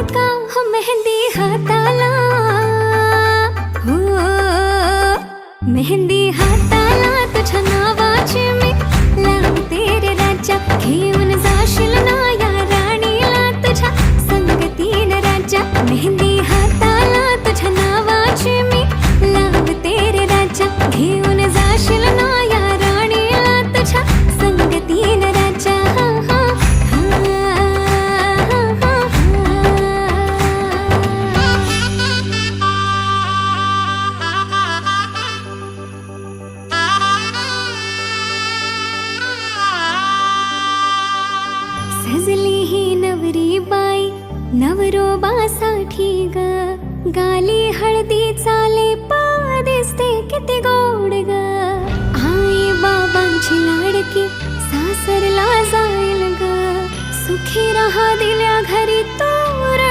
का हो मेहंदी हाताला, हो मेहंदी हाताला तुझ्या नावाची मी लावते रे राजा. घेऊन जाशील ना या राणीला तुझ्या संगतीन राजा. मेहंदी हाताला तुझ्या नावाची मी लावते रे राजा. घेऊन जाशील ना या राणीला तुझ्या संगतीन राजा. सजली ही नवरी बाई नवरोबासाठी ग. गाली हळदी चाले पा दिसते किती गोड ग. आई बाबांची लाडकी सासरला जाईल ग. सुखी राहा दिल्या घरी तो